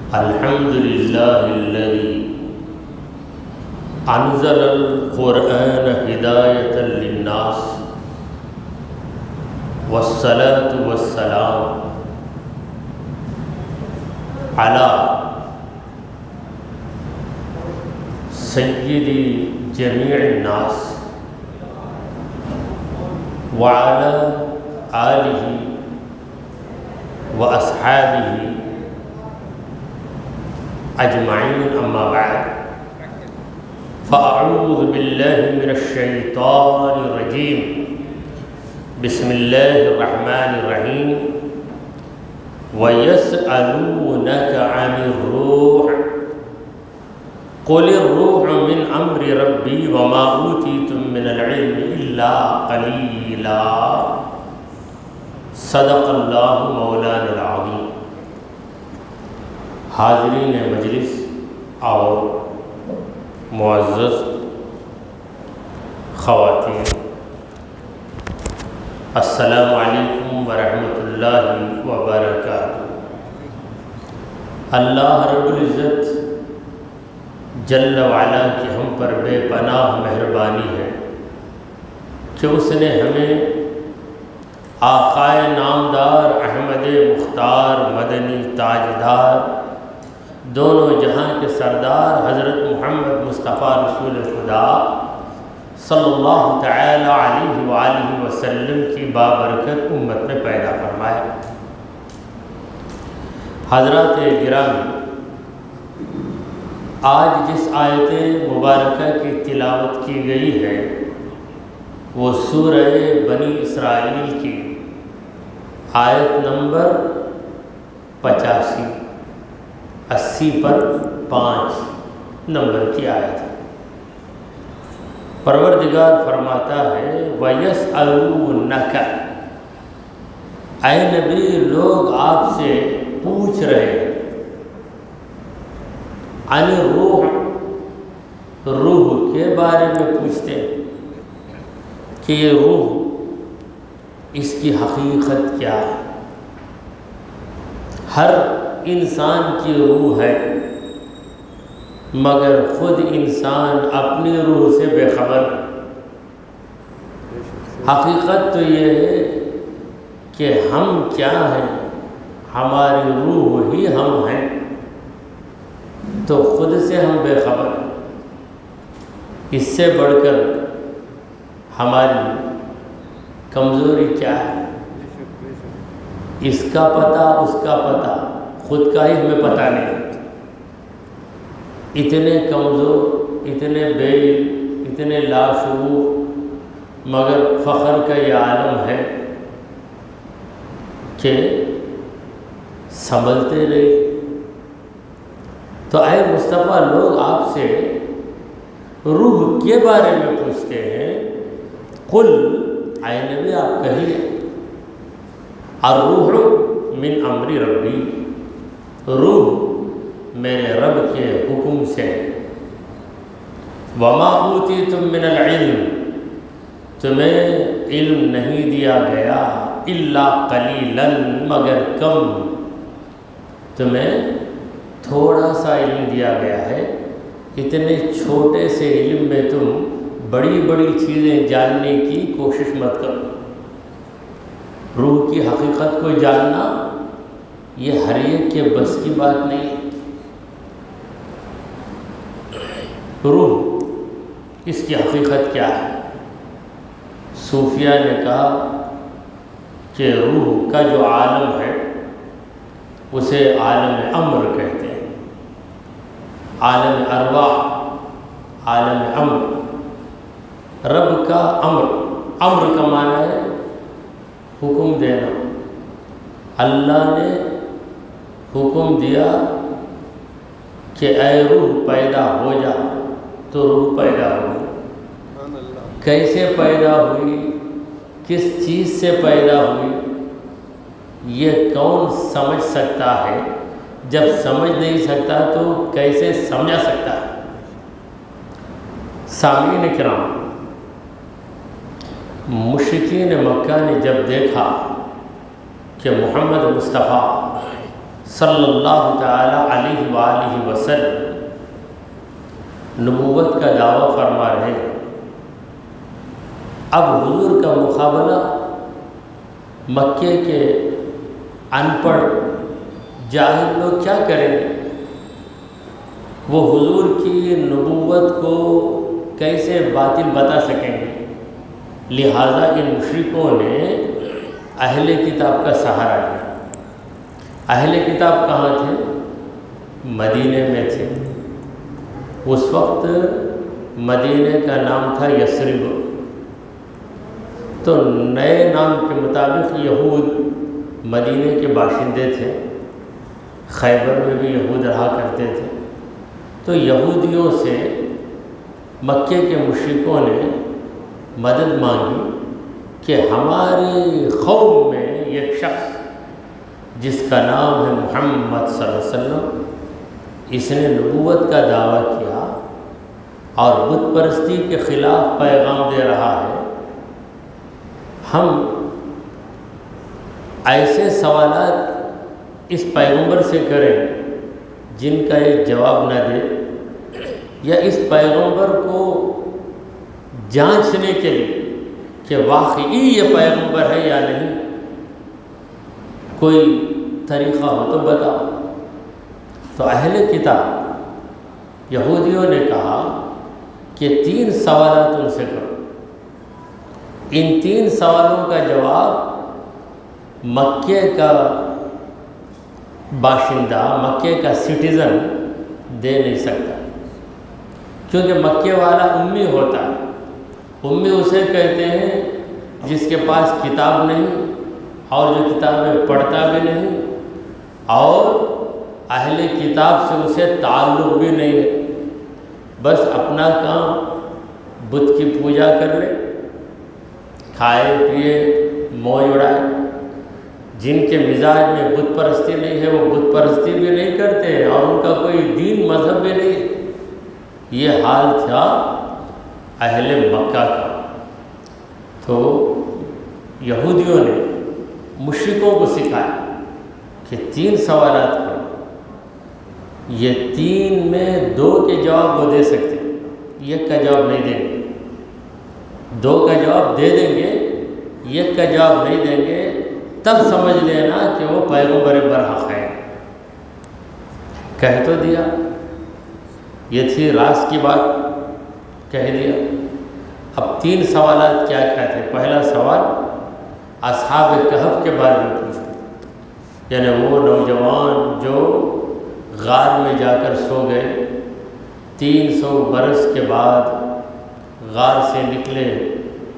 الحمد لله الذي أنزل القرآن هداية للناس والصلاة والسلام على سيد جميع الناس وعلى آله وأصحابه أجمعين أما بعد فأعوذ بالله من الشيطان الرجيم بسم الله الرحمن الرحيم ويسألونك عن الروح قل الروح من أمر ربي وما أوتيتم من العلم إلا قليلا صدق الله مولانا العظيم۔ حاضرین مجلس اور معزز خواتین، السلام علیکم ورحمۃ اللہ وبرکاتہ۔ اللہ رب العزت جل وعلا کی ہم پر بے پناہ مہربانی ہے کہ اس نے ہمیں آقائے نامدار احمد مختار مدنی تاجدار دونوں جہاں کے سردار حضرت محمد مصطفیٰ رسول خدا صلی اللہ تعالی علیہ وآلہ وسلم کی بابرکت امت میں پیدا فرمایا۔ حضرات گرامی، آج جس آیت مبارکہ کی تلاوت کی گئی ہے وہ سورہ بنی اسرائیل کی آیت نمبر 85، 80 پر 5 نمبر کی آیت ہے۔ پروردگار فرماتا ہے وَيَسْأَلُونَكَ، اے نبی لوگ آپ سے پوچھ رہے ہیں عن الروح، روح کے بارے میں پوچھتے ہیں کہ یہ روح اس کی حقیقت کیا ہے۔ ہر انسان کی روح ہے مگر خود انسان اپنی روح سے بے خبر۔ حقیقت تو یہ ہے کہ ہم کیا ہیں، ہماری روح ہی ہم ہیں، تو خود سے ہم بے خبر ہیں۔ اس سے بڑھ کر ہماری کمزوری کیا ہے؟ اس کا پتہ، اس کا پتہ، خود کا ہی ہمیں پتہ نہیں۔ اتنے کمزور، اتنے بے علم، اتنے لاشعور، مگر فخر کا یہ عالم ہے کہ سنبھلتے رہے۔ تو اے مصطفیٰ لوگ آپ سے روح کے بارے میں پوچھتے ہیں، قل، اے نبی آپ کہیے، الروح من امر ربی، روح میرے رب کے حکم سے، وما اوتیتم من العلم، تمہیں علم نہیں دیا گیا، الا قلیلا، مگر کم، تمہیں تھوڑا سا علم دیا گیا ہے۔ اتنے چھوٹے سے علم میں تم بڑی بڑی چیزیں جاننے کی کوشش مت کرو۔ روح کی حقیقت کو جاننا یہ ہر ایک کے بس کی بات نہیں ہے۔ روح اس کی حقیقت کیا ہے؟ صوفیہ نے کہا کہ روح کا جو عالم ہے اسے عالم امر کہتے ہیں، عالم ارواح، عالم امر۔ رب کا امر، امر کا معنی ہے حکم دینا۔ اللہ نے حکم دیا کہ اے روح پیدا ہو جا، تو روح پیدا ہوئی۔ کیسے پیدا ہوئی، کس چیز سے پیدا ہوئی، یہ کون سمجھ سکتا ہے؟ جب سمجھ نہیں سکتا تو کیسے سمجھا سکتا ہے؟ سامعین کرام، مشرکین مکہ نے جب دیکھا کہ محمد مصطفیٰ صلی اللہ تعالی علیہ وآلہ وسلم نبوت کا دعویٰ فرما رہے ہیں۔ اب حضور کا مقابلہ مکے کے ان پڑھ جاہل لوگ کیا کریں گے؟ وہ حضور کی نبوت کو کیسے باطل بتا سکیں گے؟ لہٰذا ان مشرکوں نے اہل کتاب کا سہارا لیا۔ اہل کتاب کہاں تھے؟ مدینے میں تھے۔ اس وقت مدینے کا نام تھا یثرب، تو نئے نام کے مطابق یہود مدینے کے باشندے تھے، خیبر میں بھی یہود رہا کرتے تھے۔ تو یہودیوں سے مکے کے مشرکوں نے مدد مانگی کہ ہماری قوم میں ایک شخص جس کا نام ہے محمد صلی اللہ علیہ وسلم، اس نے نبوت کا دعویٰ کیا اور بت پرستی کے خلاف پیغام دے رہا ہے۔ ہم ایسے سوالات اس پیغمبر سے کریں جن کا ایک جواب نہ دے، یا اس پیغمبر کو جانچنے کے لیے کہ واقعی یہ پیغمبر ہے یا نہیں، کوئی طریقہ ہو تو بتاؤ۔ تو اہل کتاب یہودیوں نے کہا کہ 3 سوالات ان سے کرو۔ ان 3 سوالوں کا جواب مکے کا باشندہ، مکے کا سٹیزن دے نہیں سکتا، کیونکہ مکے والا امی ہوتا ہے۔ امی اسے کہتے ہیں جس کے پاس کتاب نہیں اور جو کتابیں پڑھتا بھی نہیں، اور اہل کتاب سے اسے تعلق بھی نہیں ہے، بس اپنا کام بت کی پوجا کر لے، کھائے پیے موج اڑائے۔ جن کے مزاج میں بت پرستی نہیں ہے وہ بت پرستی بھی نہیں کرتے اور ان کا کوئی دین مذہب بھی نہیں ہے۔ یہ حال تھا اہل مکہ کا۔ تو یہودیوں نے مشرکوں کو سکھایا کہ 3 سوالات کرو، یہ 3 میں 2 کے جواب وہ دے سکتے، 1 کا جواب نہیں دیں گے۔ 2 کا جواب دے دیں گے، 1 کا جواب نہیں دیں گے، تب سمجھ لینا کہ وہ پیغمبر برحق ہے۔ کہہ تو دیا، یہ تھی راز کی بات، کہہ دیا۔ اب 3 سوالات کیا کیا تھے؟ پہلا سوال اصحاب کہف کے بارے میں پوچھا، یعنی وہ نوجوان جو غار میں جا کر سو گئے، 300 برس کے بعد غار سے نکلے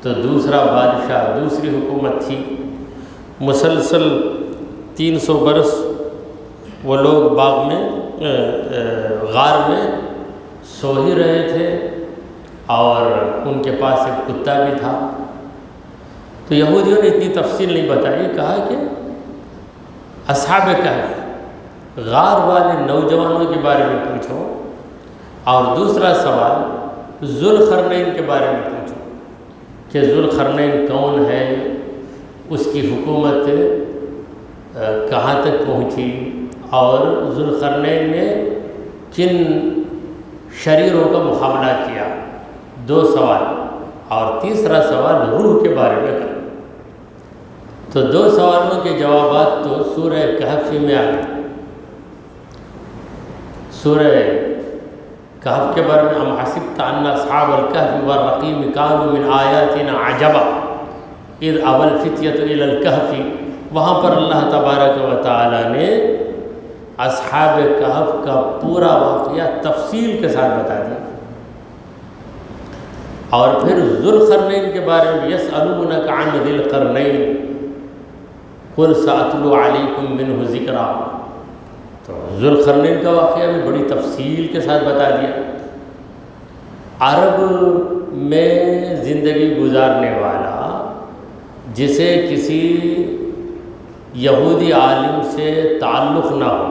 تو دوسرا بادشاہ، دوسری حکومت تھی، مسلسل 300 برس وہ لوگ باغ میں غار میں سو ہی رہے تھے، اور ان کے پاس ایک کتا بھی تھا۔ تو یہودیوں نے اتنی تفصیل نہیں بتائی، کہا کہ اصحاب کہف غار والے نوجوانوں کے بارے میں پوچھو، اور دوسرا سوال ذوالقرنین کے بارے میں پوچھو کہ ذوالقرنین کون ہے، اس کی حکومت کہاں تک پہنچی، اور ذوالقرنین نے کن شریروں کا مقابلہ کیا۔ 2 سوال، اور تیسرا سوال روح کے بارے میں کرو۔ تو 2 سوالوں کے جوابات تو سورہ کہف میں آ گئے۔ سورہ کہف کے بارے میں ام حسبت ان اصحاب الکہف والرقیم کانوا من آیاتنا عجبا اذ اوى الفتية الى الکہف، وہاں پر اللہ تبارک و تعالی نے اصحاب کہف کا پورا واقعہ تفصیل کے ساتھ بتا دیا۔ اور پھر ذوالقرنین کے بارے میں یسألونک عن ذی القرنین قل سأتلو علیکم منہ ذکرا، تو ذوالقرنین کا واقعہ بھی بڑی تفصیل کے ساتھ بتا دیا۔ عرب میں زندگی گزارنے والا جسے کسی یہودی عالم سے تعلق نہ ہو،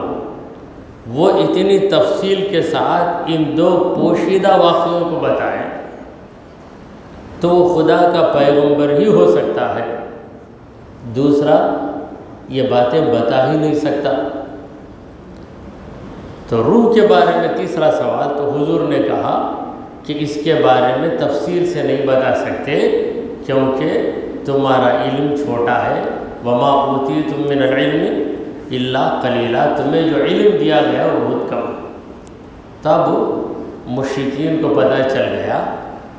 وہ اتنی تفصیل کے ساتھ ان 2 پوشیدہ واقعوں کو بتائیں تو وہ خدا کا پیغمبر ہی ہو سکتا ہے، دوسرا یہ باتیں بتا ہی نہیں سکتا۔ تو روح کے بارے میں تیسرا سوال، تو حضور نے کہا کہ اس کے بارے میں تفصیل سے نہیں بتا سکتے کیونکہ تمہارا علم چھوٹا ہے، وما اوتیتم من العلم الا قلیلا، تمہیں جو علم دیا گیا وہ بہت کم۔ تب مشرکین کو پتہ چل گیا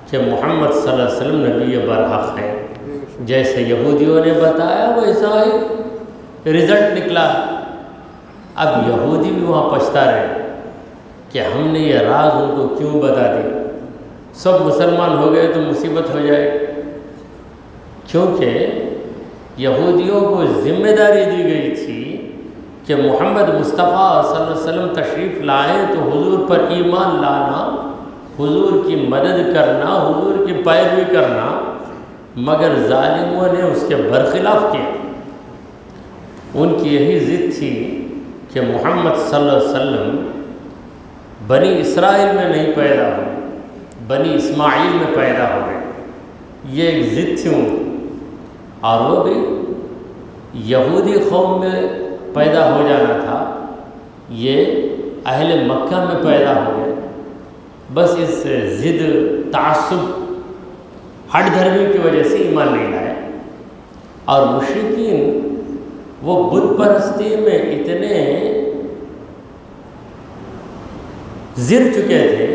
کہ محمد صلی اللہ علیہ وسلم نبی برحق ہے، جیسے یہودیوں نے بتایا ویسا ہی رزلٹ نکلا۔ اب یہودی بھی وہاں پچھتا رہے کہ ہم نے یہ راز ان کو کیوں بتا دیا، سب مسلمان ہو گئے تو مصیبت ہو جائے، کیونکہ یہودیوں کو ذمہ داری دی گئی تھی کہ محمد مصطفیٰ صلی اللہ علیہ وسلم تشریف لائیں تو حضور پر ایمان لانا، حضور کی مدد کرنا، حضور کی پیروی کرنا، مگر ظالموں نے اس کے برخلاف کیا۔ ان کی یہی ضد تھی کہ محمد صلی اللہ علیہ وسلم بنی اسرائیل میں نہیں پیدا ہوئے، بنی اسماعیل میں پیدا ہوئے، یہ ایک ضد تھی ان کی، اور وہ بھی یہودی قوم میں پیدا ہو جانا تھا، یہ اہل مکہ میں پیدا ہو گئے۔ بس اس ضد، تعصب، ہٹ دھرمی کی وجہ سے ایمان نہیں لائے۔ اور مشرکین وہ بت پرستی میں اتنے گر چکے تھے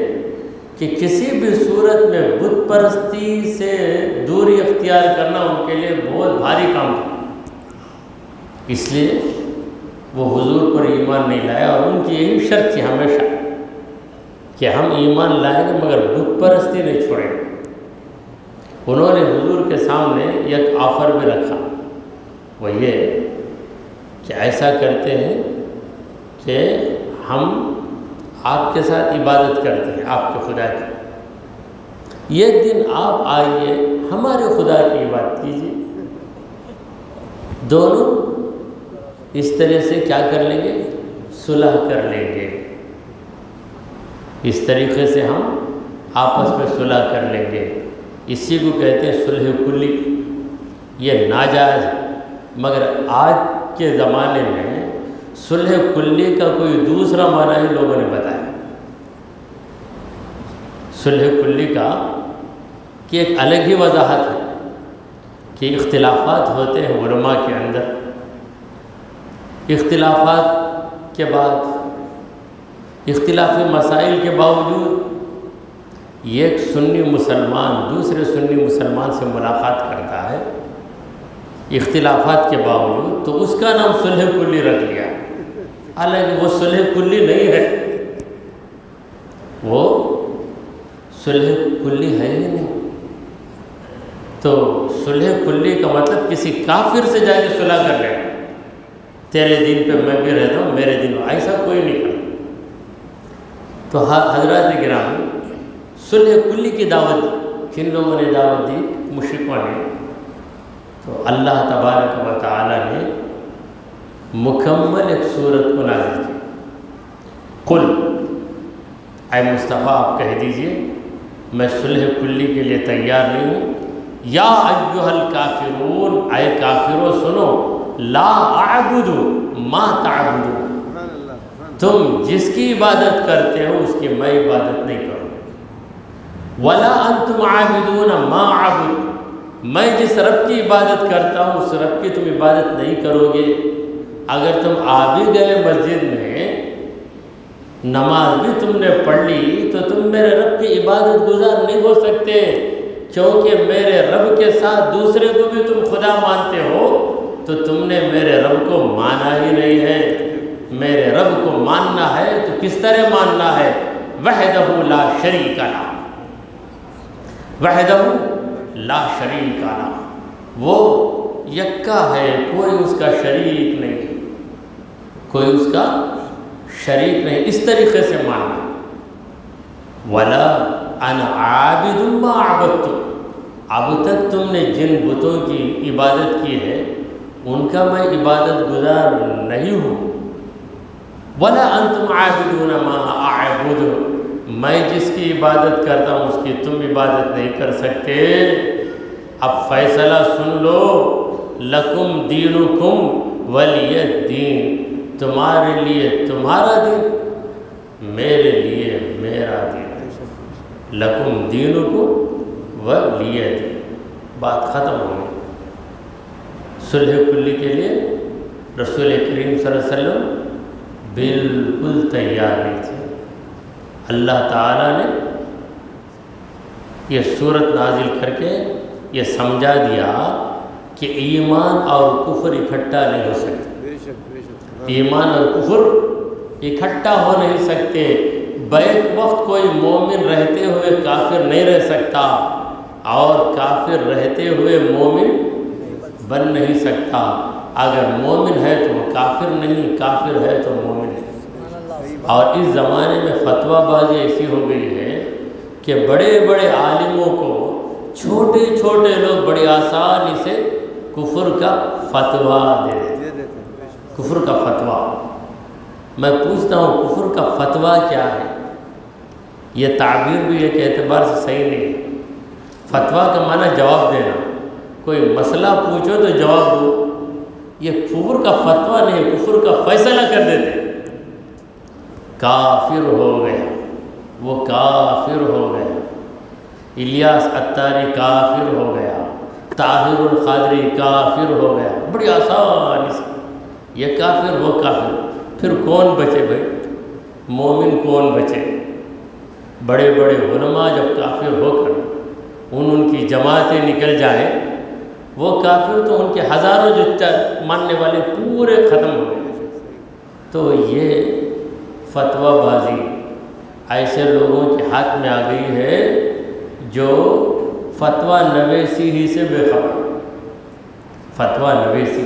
کہ کسی بھی صورت میں بت پرستی سے دوری اختیار کرنا ان کے لیے بہت بھاری کام تھا، اس لیے وہ حضور پر ایمان نہیں لائے۔ اور ان کی یہی شرط تھی ہمیشہ کہ ہم ایمان لائیں گے مگر بت پرستی نہیں چھوڑیں گے۔ انہوں نے حضور کے سامنے ایک آفر بھی رکھا، وہ یہ کہ ایسا کرتے ہیں کہ ہم آپ کے ساتھ عبادت کرتے ہیں، آپ کے خدا کی، ایک دن آپ آئیے ہمارے خدا کی عبادت کیجیے، دونوں اس طرح سے کیا کر لیں گے، صلح کر لیں گے، اس طریقے سے ہم آپس میں صلح کر لیں گے۔ اسی کو کہتے ہیں صلح کلی۔ یہ ناجائز ہے، مگر آج کے زمانے میں صلح کلی کا کوئی دوسرا معنی ہی لوگوں نے بتایا۔ صلح کلی کا کہ ایک الگ ہی وضاحت ہے کہ اختلافات ہوتے ہیں علماء کے اندر، اختلافات کے بعد، اختلافی مسائل کے باوجود ایک سنی مسلمان دوسرے سنی مسلمان سے ملاقات کرتا ہے اختلافات کے باوجود، تو اس کا نام صلح کلی رکھ لیا، حالانکہ وہ صلح کلی نہیں ہے، وہ صلح کلی ہے ہی نہیں۔ تو صلح کلی کا مطلب کسی کافر سے جا کے صلح کر لے، تیرے دین پہ میں بھی رہتا ہوں، میرے دین پہ، ایسا کوئی نہیں کرتا۔ تو حضرات گرامی، صلح کلی کی دعوت دی، کن لوگوں نے دعوت دی؟ مشرکوں نے۔ تو اللہ تبارک و تعالی نے مکمل ایک صورت کو نازل کی، قل، اے مصطفیٰ آپ کہہ دیجئے میں صلح کلی کے لیے تیار نہیں ہوں، یا ایھا الکافرون، اے کافروں سنو، لا اعبد ما تعبدون، تم جس کی عبادت کرتے ہو اس کی میں عبادت نہیں کروں، ولا انتم عابدون ما اعبد، میں جس رب کی عبادت کرتا ہوں اس رب کی تم عبادت نہیں کرو گے۔ اگر تم آ بھی گئے مسجد میں، نماز بھی تم نے پڑھ لی، تو تم میرے رب کی عبادت گزار نہیں ہو سکتے، کیونکہ میرے رب کے ساتھ دوسرے کو بھی تم خدا مانتے ہو، تو تم نے میرے رب کو مانا ہی نہیں ہے۔ میرے رب کو ماننا ہے تو کس طرح ماننا ہے؟ وحدہ لا شریک لہ، وحدہ لا شریک لہ، وہ یکا ہے، کوئی اس کا شریک نہیں، کوئی اس کا شریک نہیں، اس طریقے سے ماننا۔ ولا انا عابد ما عبدتم، اب تک تم نے جن بتوں کی عبادت کی ہے ان کا میں عبادت گزار نہیں ہوں۔ ولا انتم عابدون ما اعبد، میں جس کی عبادت کرتا ہوں اس کی تم عبادت نہیں کر سکتے۔ اب فیصلہ سن لو، لکم دینکم ولی دین، تمہارے لیے تمہارا دین، میرے لیے میرا دین، لکم دینکم ولی دین، بات ختم ہو گئی۔ صلح کلی کے لیے رسول کریم صلی اللہ علیہ وسلم بالکل تیار نہیں تھے۔ اللہ تعالیٰ نے یہ صورت نازل کر کے یہ سمجھا دیا کہ ایمان اور کفر اکٹھا نہیں ہو سکتے، ایمان اور کفر اکٹھا ہو نہیں سکتے۔ بیک وقت کوئی مومن رہتے ہوئے کافر نہیں رہ سکتا، اور کافر رہتے ہوئے مومن بن نہیں سکتا۔ اگر مومن ہے تو وہ کافر نہیں، کافر ہے تو مومن ہے۔ اور اس زمانے میں فتویٰ بازی ایسی ہو گئی ہے کہ بڑے بڑے عالموں کو چھوٹے چھوٹے لوگ بڑی آسانی سے کفر کا فتویٰ دے دیتے، کفر کا فتویٰ۔ میں پوچھتا ہوں کفر کا فتویٰ کیا ہے؟ یہ تعبیر بھی ایک اعتبار سے صحیح نہیں ہے۔ فتویٰ کا معنی جواب دینا، کوئی مسئلہ پوچھو تو جواب دو، یہ کفر کا فتویٰ نہیں، کفر کا فیصلہ کر دیتے۔ کافر ہو گیا، وہ کافر ہو گیا، الیاس اتاری کافر ہو گیا، طاہر القادری کافر ہو گیا، بڑی آسانی سے یہ کافر وہ کافر۔ پھر کون بچے بھائی؟ مومن کون بچے؟ بڑے بڑے علماء جب کافر ہو کر ان کی جماعتیں نکل جائیں، وہ کافر تو ان کے ہزاروں جو ماننے والے پورے ختم ہو گئے۔ تو یہ فتویٰ بازی ایسے لوگوں کے ہاتھ میں آ گئی ہے جو فتویٰ نویسی ہی سے بے خبر۔ فتویٰ نویسی،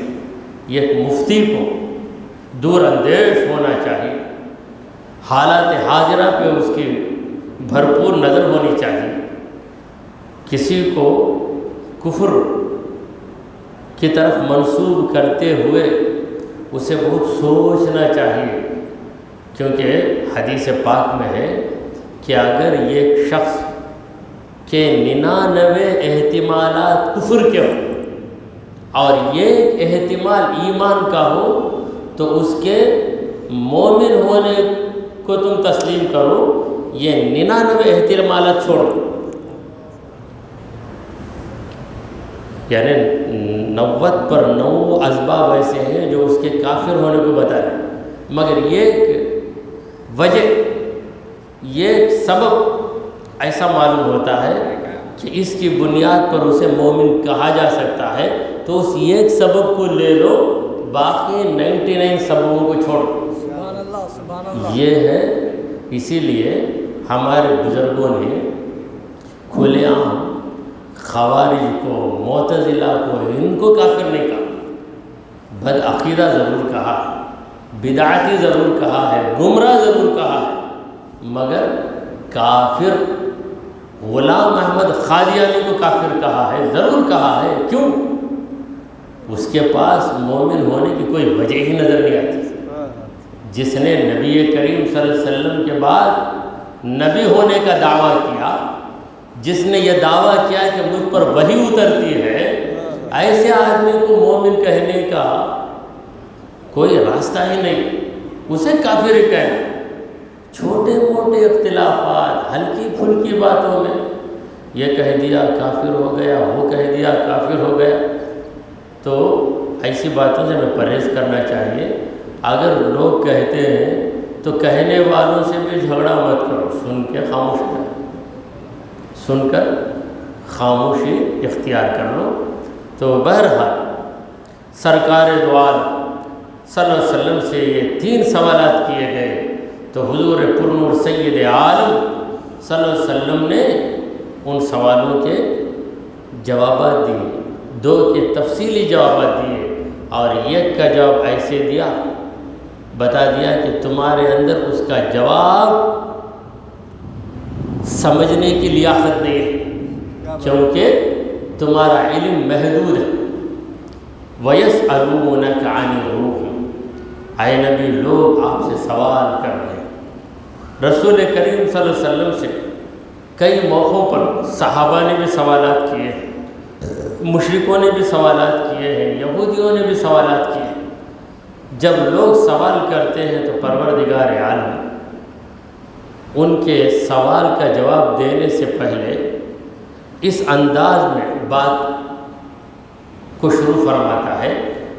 یہ ایک مفتی کو دور اندیش ہونا چاہیے، حالات حاضرہ پہ اس کی بھرپور نظر ہونی چاہیے۔ کسی کو کفر کی طرف منسوب کرتے ہوئے اسے بہت سوچنا چاہیے، کیونکہ حدیث پاک میں ہے کہ اگر ایک شخص کے 99 احتمالات کفر کے ہوں اور یہ احتمال ایمان کا ہو تو اس کے مومن ہونے کو تم تسلیم کرو، یہ 99 احتمالات چھوڑو۔ یعنی 90 پر 9 اسباب ایسے ہیں جو اس کے کافر ہونے کو بتا رہے ہیں، مگر یہ وجہ، یہ سبب ایسا معلوم ہوتا ہے کہ اس کی بنیاد پر اسے مومن کہا جا سکتا ہے، تو اس ایک سبب کو لے لو، باقی 99 سببوں کو چھوڑو۔ سبحان اللہ، سبحان اللہ۔ یہ ہے، اسی لیے ہمارے بزرگوں نے کھلے عام خوارج کو، معتزلہ کو، ان کو کافر نہیں کہا، بد عقیدہ ضرور کہا ہے، بدعتی ضرور کہا ہے، گمراہ ضرور کہا ہے، مگر کافر غلام احمد قادیانی کو کافر کہا ہے، ضرور کہا ہے۔ کیوں؟ اس کے پاس مومن ہونے کی کوئی وجہ ہی نظر نہیں آتی۔ جس نے نبی کریم صلی اللہ علیہ وسلم کے بعد نبی ہونے کا دعویٰ کیا، جس نے یہ دعویٰ کیا کہ مجھ پر وحی اترتی ہے، ایسے آدمی کو مومن کہنے کا کوئی راستہ ہی نہیں، اسے کافر ہی کہنا۔ چھوٹے موٹے اختلافات، ہلکی پھلکی باتوں میں یہ کہہ دیا کافر ہو گیا، وہ کہہ دیا کافر ہو گیا، تو ایسی باتوں سے ہمیں پرہیز کرنا چاہیے۔ اگر لوگ کہتے ہیں تو کہنے والوں سے بھی جھگڑا مت کرو، سن کے خاموش کرو، سن کر خاموشی اختیار کر لو۔ تو بہرحال سرکار دو عالم صلی اللہ علیہ وسلم سے یہ 3 سوالات کیے گئے، تو حضور پرنور سید عالم صلی اللہ علیہ وسلم نے ان سوالوں کے جوابات دیے، 2 کے تفصیلی جوابات دیے، اور 1 کا جواب ایسے دیا، بتا دیا کہ تمہارے اندر اس کا جواب سمجھنے کی لیاقت نہیں ہے، کیونکہ تمہارا علم محدود ہے۔ وَيَسْأَلُونَكَ عَنِ الرُّوحِ، اے نبی لوگ آپ سے سوال کر رہے ہیں۔ رسول کریم صلی اللہ علیہ وسلم سے کئی موقعوں پر صحابہ نے بھی سوالات کیے ہیں، مشرکوں نے بھی سوالات کیے ہیں، یہودیوں نے بھی سوالات کیے ہیں۔ جب لوگ سوال کرتے ہیں تو پروردگار عالم ان کے سوال کا جواب دینے سے پہلے اس انداز میں بات کو شروع فرماتا ہے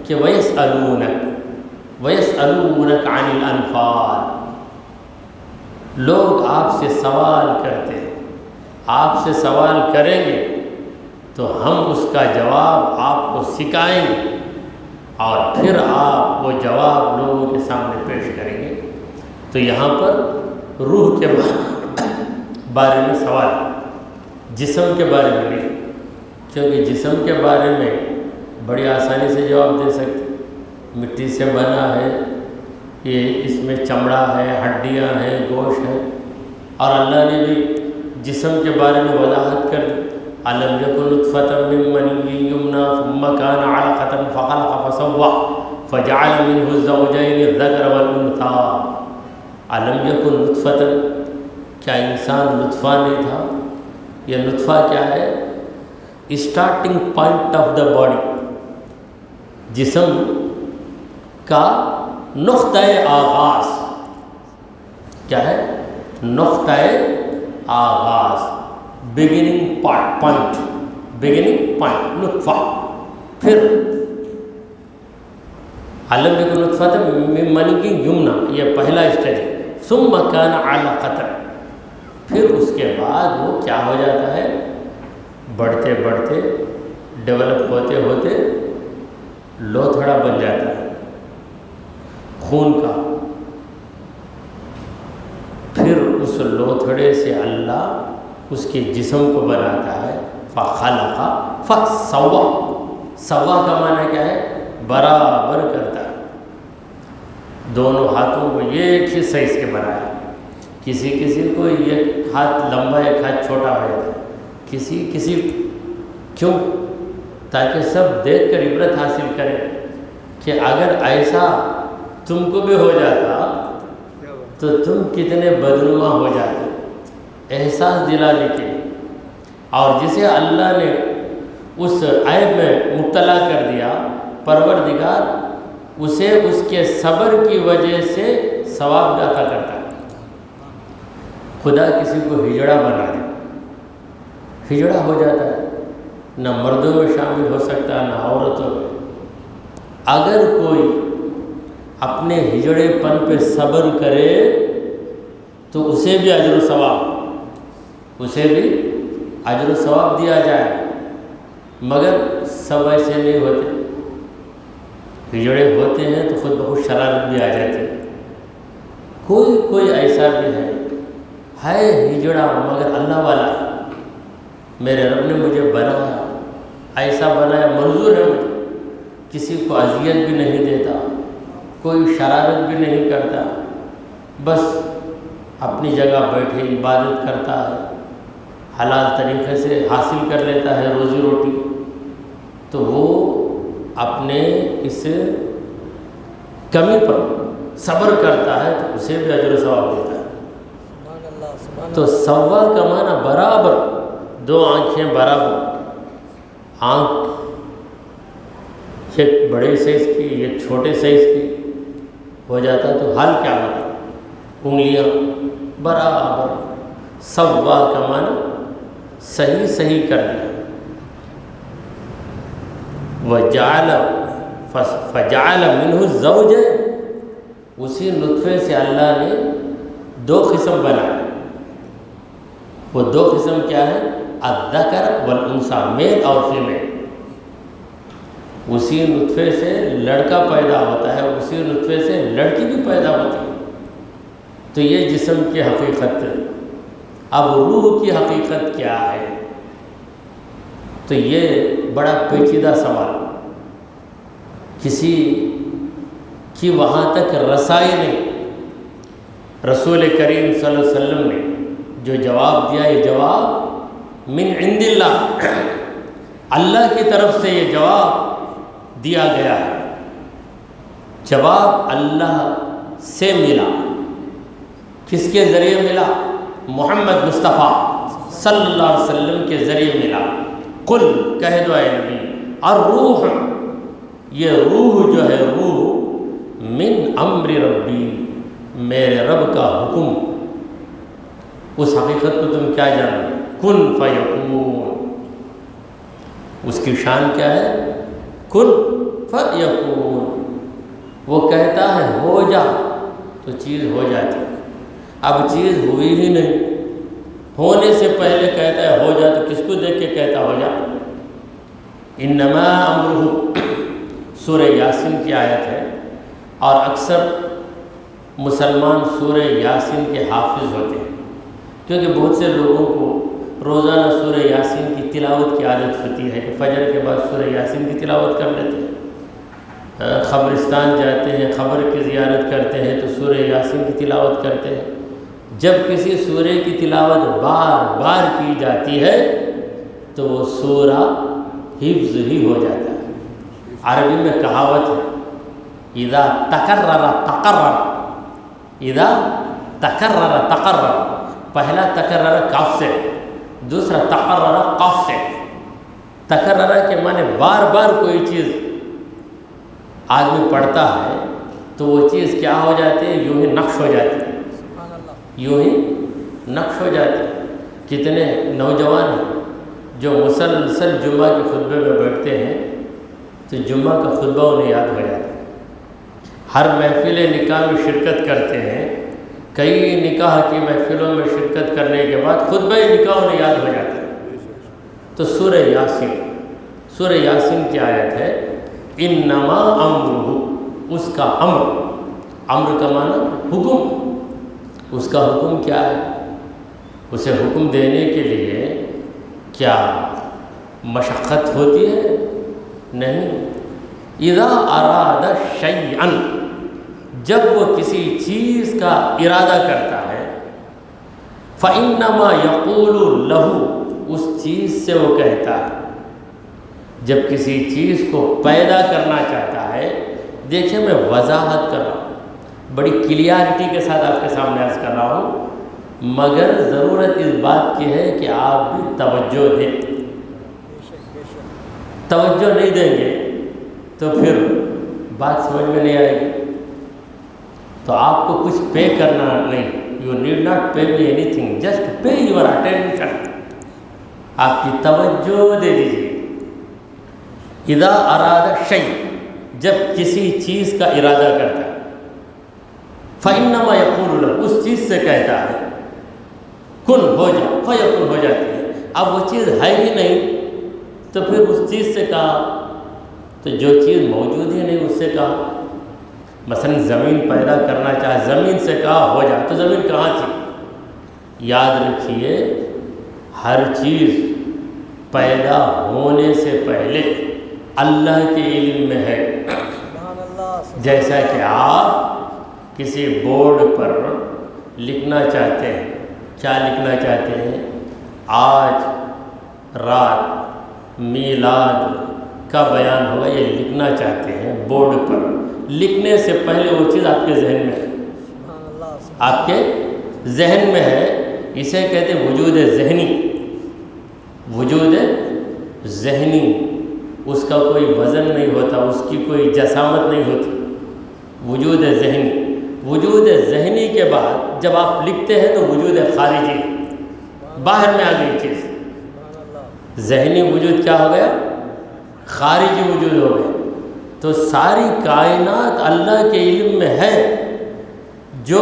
کہ وَيَسْأَلُونَكَ عَنِ الْأَنْفَالِ، لوگ آپ سے سوال کرتے ہیں، آپ سے سوال کریں گے تو ہم اس کا جواب آپ کو سکھائیں گے اور پھر آپ وہ جواب لوگوں کے سامنے پیش کریں گے۔ تو یہاں پر روح کے بارے میں سوال، جسم کے بارے میں نہیں، کیونکہ جسم کے بارے میں بڑی آسانی سے جواب دے سکتے، مٹی سے بنا ہے، یہ اس میں چمڑا ہے، ہڈیاں ہیں، گوشت ہے، اور اللہ نے بھی جسم کے بارے میں وضاحت کر دی، أَلَمْ يَكُنْ نُطْفَةً مِّن مَّنِيٍّ يُمْنَىٰ ثُمَّ كَانَ عَلَقَةً فَخَلَقَ فَسَوَّىٰ فَجَعَلَ مِنْهُ الزَّوْجَيْنِ الذَّكَرَ وَالْأُنثَىٰ۔ أَلَمْ يَكُنْ نُطْفَةً، کیا انسان نطفہ نہیں تھا؟ یہ نطفہ کیا ہے؟ Starting point of the body, جسم کا نقطۂ آغاز کیا ہے؟ نقطۂ آغاز، بگننگ پوائنٹ، نطفہ۔ پھر علم یکن نطفۃ من منی یمنا، یہ پہلا اسٹیج ہے، ثم کان علقۃ، پھر اس کے بعد وہ کیا ہو جاتا ہے؟ بڑھتے بڑھتے ڈیولپ ہوتے ہوتے لوتھڑا بن جاتا ہے خون کا، پھر اس لوتھڑے سے اللہ اس کے جسم کو بناتا ہے، فخلق فسوا، سوا کا معنی کیا ہے؟ برابر کرتا ہے، دونوں ہاتھوں کو ایک ہی سائز کے بنایا، کسی کو ایک ہاتھ لمبا ایک ہاتھ چھوٹا ہو جاتا ہے، کسی کیوں؟ تاکہ سب دیکھ کر عبرت حاصل کریں کہ اگر ایسا تم کو بھی ہو جاتا تو تم کتنے بدنما ہو جاتے، احساس دلانے کے لیے۔ اور جسے اللہ نے اس عیب میں مبتلا کر دیا، پروردگار اسے اس کے صبر کی وجہ سے ثواب عطا کرتا ہے۔ خدا کسی کو ہجڑا بنا دے، ہجڑا ہو جاتا ہے، نہ مردوں میں شامل ہو سکتا نہ عورتوں میں۔ اگر کوئی اپنے ہجڑے پن پہ صبر کرے تو اسے بھی اجر و ثواب دیا جائے، مگر سب ایسے نہیں ہوتے، ہجڑے ہوتے ہیں تو خود بخود شرارت بھی آ جاتی ہے۔ کوئی ایسا بھی ہے ہجڑا مگر اللہ والا، میرے رب نے مجھے بنایا، ایسا بنایا، منظور ہے مجھے، کسی کو اذیت بھی نہیں دیتا، کوئی شرارت بھی نہیں کرتا، بس اپنی جگہ بیٹھے عبادت کرتا ہے، حلال طریقے سے حاصل کر لیتا ہے روزی روٹی، تو وہ اپنے اس کمی پر صبر کرتا ہے تو اسے بھی اجر و ثواب دیتا ہے۔ تو سوا کا معنی برابر، دو آنکھیں برابر، آنکھ ایک بڑے سائز کی ایک چھوٹے سائز کی ہو جاتا تو حال کیا ہوتا؟ انگلیاں برابر، سوا کا معنی صحیح کر دیا۔ فجعل منہ الزوج، اسی نطفے سے اللہ نے دو قسم بنائے، وہ دو قسم کیا ہے؟ الذکر والانثی، میل اور فیمیل۔ اسی نطفے سے لڑکا پیدا ہوتا ہے، اسی نطفے سے لڑکی بھی پیدا ہوتی ہے۔ تو یہ جسم کی حقیقت۔ اب روح کی حقیقت کیا ہے؟ تو یہ بڑا پیچیدہ سوال، کسی کی وہاں تک رسائی نہیں۔ رسول کریم صلی اللہ علیہ وسلم نے جو جواب دیا، یہ جواب من عند اللہ، اللہ کی طرف سے یہ جواب دیا گیا ہے۔ جواب اللہ سے ملا، کس کے ذریعے ملا؟ محمد مصطفیٰ صلی اللہ علیہ وسلم کے ذریعے ملا۔ قل، کہہ دو اے نبی، الروح، یہ روح جو ہے، روح من امر ربی، میرے رب کا حکم، اس حقیقت کو تم کیا جانو؟ کن فیکون، اس کی شان کیا ہے؟ کن فیکون، وہ کہتا ہے ہو جا تو چیز ہو جاتی ہے۔ اب چیز ہوئی ہی نہیں، ہونے سے پہلے کہتا ہے ہو جا، تو کس کو دیکھ کے کہتا ہو جا؟ انما امرہ، سورہ یاسین کی آیت ہے، اور اکثر مسلمان سورہ یاسین کے حافظ ہوتے ہیں، کیونکہ بہت سے لوگوں کو روزانہ سورہ یاسین کی تلاوت کی عادت ہوتی ہے کہ فجر کے بعد سورہ یاسین کی تلاوت کر لیتے ہیں، قبرستان جاتے ہیں، قبر کی زیارت کرتے ہیں تو سورہ یاسین کی تلاوت کرتے ہیں۔ جب کسی سورہ کی تلاوت بار بار کی جاتی ہے تو وہ سورہ حفظ ہی ہو جاتا ہے۔ عربی میں کہاوت ہے اذا تکرر تقرر، اذا تکرر تقرر، پہلا تکرر کاف سے، دوسرا تقرر قاف سے۔ تکرر کے معنی بار بار کوئی چیز آدمی پڑھتا ہے تو وہ چیز کیا ہو جاتی ہے؟ یوں ہی نقش ہو جاتی ہے، یوں ہی نقش ہو جاتی ہے۔ کتنے نوجوان ہیں جو مسلسل جمعہ کے خطبے میں بیٹھتے ہیں تو جمعہ کا خطبہ انہیں یاد ہو جاتا ہے، ہر محفل نکاح میں شرکت کرتے ہیں، کئی نکاح کی محفلوں میں شرکت کرنے کے بعد خطبہ نکاح انہیں یاد ہو جاتا ہے۔ تو سورہ یاسین کی آیت ہے انما امرہ، اس کا امر کا معنی حکم، اس کا حکم کیا ہے؟ اسے حکم دینے کے لیے کیا مشقت ہوتی ہے؟ نہیں۔ اذا اراد شیئا، جب وہ کسی چیز کا ارادہ کرتا ہے، فانما یقول لہ، اس چیز سے وہ کہتا ہے۔ جب کسی چیز کو پیدا کرنا چاہتا ہے، دیکھیں میں وضاحت کر رہا ہوں، بڑی کلیئرٹی کے ساتھ آپ کے سامنے عرض کر رہا ہوں، مگر ضرورت اس بات کی ہے کہ آپ بھی توجہ دیں۔ توجہ نہیں دیں گے تو پھر بات سمجھ میں نہیں آئے گی۔ تو آپ کو کچھ پے کرنا نہیں، you need not pay me any thing, just pay your attention, آپ کی توجہ دے دیجیے۔ اذا اراد شیء، جب کسی چیز کا ارادہ کرتا ہے، فانما یقول له، اس چیز سے کہتا ہے کن ہو جا، فیکن ہو جاتی ہے۔ اب وہ چیز ہے ہی نہیں تو پھر اس چیز سے کہا، تو جو چیز موجود ہی نہیں اس سے کہا۔ مثلا زمین پیدا کرنا چاہے، زمین سے کہا ہو جا، تو زمین کہاں تھی؟ یاد رکھیے ہر چیز پیدا ہونے سے پہلے اللہ کے علم میں ہے۔ جیسا کہ آپ کسی بورڈ پر لکھنا چاہتے ہیں، کیا لکھنا چاہتے ہیں؟ آج رات میلاد کا بیان ہوگا، یہ لکھنا چاہتے ہیں بورڈ پر۔ لکھنے سے پہلے وہ چیز آپ کے ذہن میں ہے، آپ کے ذہن میں ہے، اسے کہتے ہیں وجود ذہنی۔ وجود ذہنی، اس کا کوئی وزن نہیں ہوتا، اس کی کوئی جسامت نہیں ہوتی، وجود ذہنی۔ وجود ذہنی کے بعد جب آپ لکھتے ہیں تو وجود خارجی، باہر میں آ گئی چیز۔ ذہنی وجود کیا ہو گیا؟ خارجی وجود ہو گیا۔ تو ساری کائنات اللہ کے علم میں ہے، جو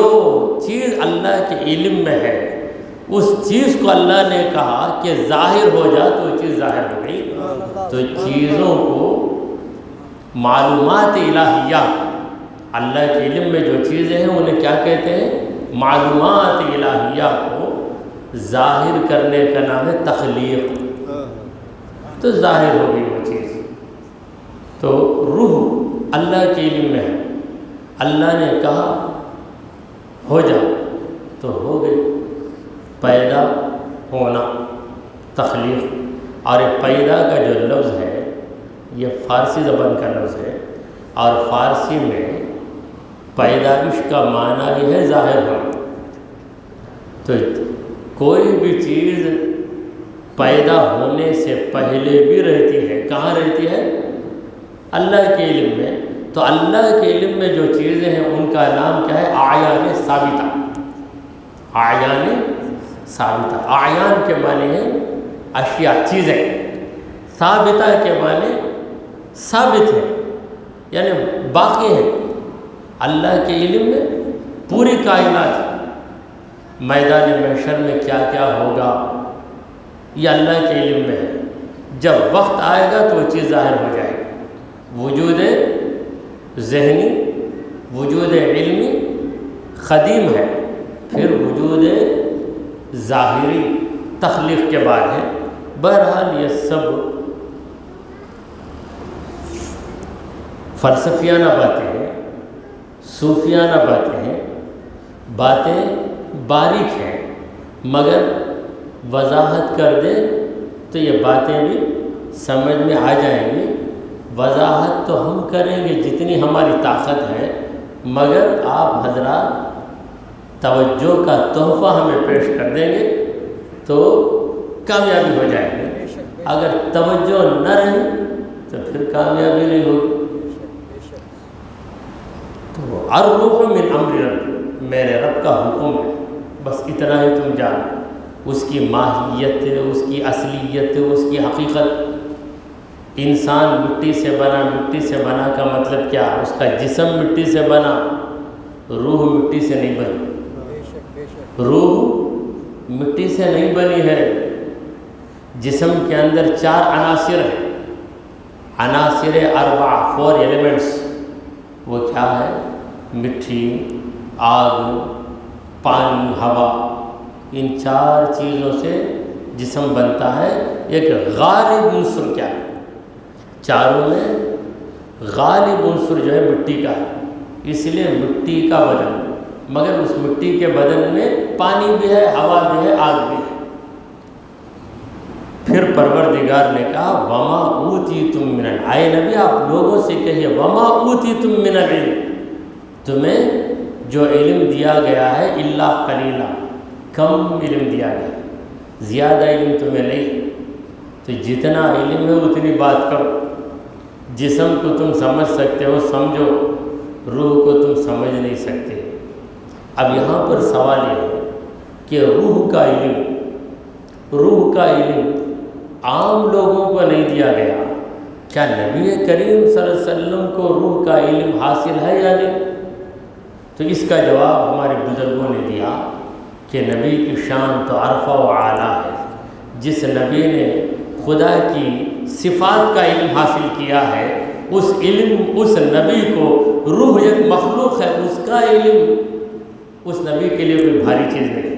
چیز اللہ کے علم میں ہے اس چیز کو اللہ نے کہا کہ ظاہر ہو جا تو وہ چیز ظاہر ہو گئی۔ تو چیزوں کو معلومات الہیہ، اللہ کے علم میں جو چیزیں ہیں انہیں کیا کہتے ہیں؟ معلومات الہیہ کو ظاہر کرنے کا نام ہے تخلیق۔ تو ظاہر ہو گئی وہ چیز۔ تو روح اللہ کے علم میں ہے، اللہ نے کہا ہو جا تو ہو گئی۔ پیدا ہونا، تخلیق، اور یہ پیدا کا جو لفظ ہے یہ فارسی زبان کا لفظ ہے، اور فارسی میں پیدائش کا معنی ہی ہے ظاہر ہونا۔ تو کوئی بھی چیز پیدا ہونے سے پہلے بھی رہتی ہے، کہاں رہتی ہے؟ اللہ کے علم میں۔ تو اللہ کے علم میں جو چیزیں ہیں ان کا نام کیا ہے؟ اعیان ثابتہ۔ اعیان ثابتہ. اعیان کے معنی ہیں اشیاء، چیزیں. ثابتہ کے معنی ثابت ہے، یعنی باقی ہے. اللہ کے علم میں پوری کائنات، میدان محشر میں کیا کیا ہوگا یہ اللہ کے علم میں ہے. جب وقت آئے گا تو وہ چیز ظاہر ہو جائے گی. وجود ذہنی، وجود علمی قدیم ہے، پھر وجود ظاہری تخلیق کے بعد ہے. بہرحال یہ سب فلسفیانہ باتیں ہیں، صوفیانہ باتیں ہیں، باتیں باریک ہیں، مگر وضاحت کر دے تو یہ باتیں بھی سمجھ میں آ جائیں گی. وضاحت تو ہم کریں گے جتنی ہماری طاقت ہے، مگر آپ حضرات توجہ کا تحفہ ہمیں پیش کر دیں گے تو کامیابی ہو جائے گی. اگر توجہ نہ رہی تو پھر کامیابی نہیں ہوگی. تو الروح من امر رب، میرے رب کا حکم ہے، بس اتنا ہی تم جانو. اس کی ماہیت، اس کی اصلیت، اس کی حقیقت. انسان مٹی سے بنا، مٹی سے بنا کا مطلب کیا؟ اس کا جسم مٹی سے بنا، روح مٹی سے نہیں بنی. روح مٹی سے نہیں بنی ہے. جسم کے اندر 4 عناصر ہیں، عناصر اربعہ، 4 ایلیمنٹس. وہ کیا ہے؟ مٹی، آگ، پانی، ہوا. ان 4 چیزوں سے جسم بنتا ہے. ایک غالب عنصر کیا ہے؟ چاروں میں غالب عنصر جو ہے مٹی کا ہے، اس لیے مٹی کا بدن. مگر اس مٹی کے بدن میں پانی بھی ہے، ہوا بھی ہے، آگ بھی ہے. پھر پروردگار نے کہا وما اوتیتم من العلم. اے نبی آپ لوگوں سے کہیے وما اوتیتم من العلم، تمہیں جو علم دیا گیا ہے الا قلیلا، کم علم دیا گیا، زیادہ علم تمہیں نہیں. تو جتنا علم ہے اتنی بات کرو. جسم کو تم سمجھ سکتے ہو سمجھو، روح کو تم سمجھ نہیں سکتے. اب یہاں پر سوال یہ ہے کہ روح کا علم عام لوگوں کو نہیں دیا گیا. کیا نبی کریم صلی اللہ علیہ وسلم کو روح کا علم حاصل ہے یا نہیں؟ تو اس کا جواب ہمارے بزرگوں نے دیا کہ نبی کی شان تو عرفہ و اعلیٰ ہے. جس نبی نے خدا کی صفات کا علم حاصل کیا ہے، اس نبی کو روح ایک مخلوق ہے، اس کا علم اس نبی کے لیے کوئی بھاری چیز نہیں.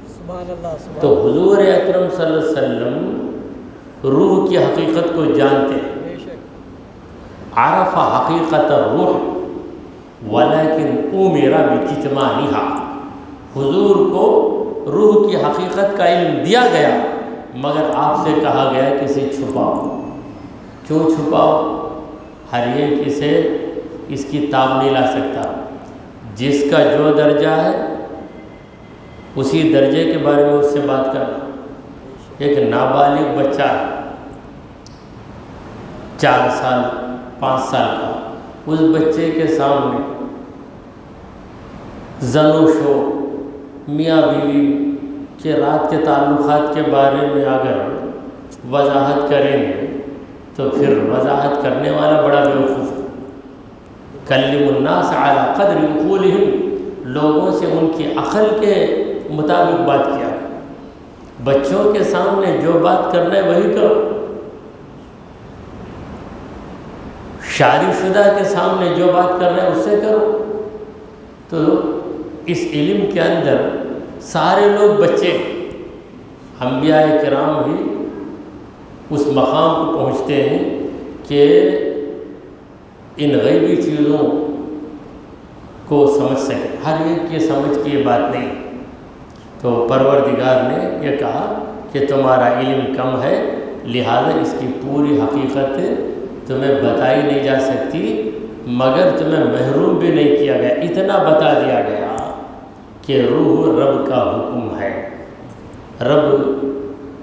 سبحان اللہ. تو حضور اکرم صلی اللہ علیہ وسلم روح کی حقیقت کو جانتے ہیں. عرف حقیقت الروح ولیکن امر بکتمانها. حضور کو روح کی حقیقت کا علم دیا گیا، مگر آپ سے کہا گیا کہ اسے چھپاؤ. کیوں چھپاؤ؟ ہر ایک اسے اس کی تاب نہیں لا سکتا. جس کا جو درجہ ہے اسی درجے کے بارے میں اس سے بات کرنا. ایک نابالغ بچہ ہے 4 سال 5 سال کا، اس بچے کے سامنے زن و شو، میاں بیوی کے رات کے تعلقات کے بارے میں اگر وضاحت کریں گے تو پھر وضاحت کرنے والا بڑا بیوقوف ہے. کلم الناس علی قدر عقولہم، لوگوں سے ان کی عقل کے مطابق بات کیا. بچوں کے سامنے جو بات کرنا ہے وہی کرو. شادی شدہ کے سامنے جو بات کرنا ہے اس سے کرو. تو اس علم کے اندر سارے لوگ بچے، انبیاء کرام بھی اس مقام کو پہنچتے ہیں کہ ان غیبی چیزوں کو سمجھ سکیں. ہر ایک کے سمجھ کی یہ بات نہیں. تو پروردگار نے یہ کہا کہ تمہارا علم کم ہے، لہذا اس کی پوری حقیقت تمہیں بتائی نہیں جا سکتی، مگر تمہیں محروم بھی نہیں کیا گیا. اتنا بتا دیا گیا کہ روح رب کا حکم ہے، رب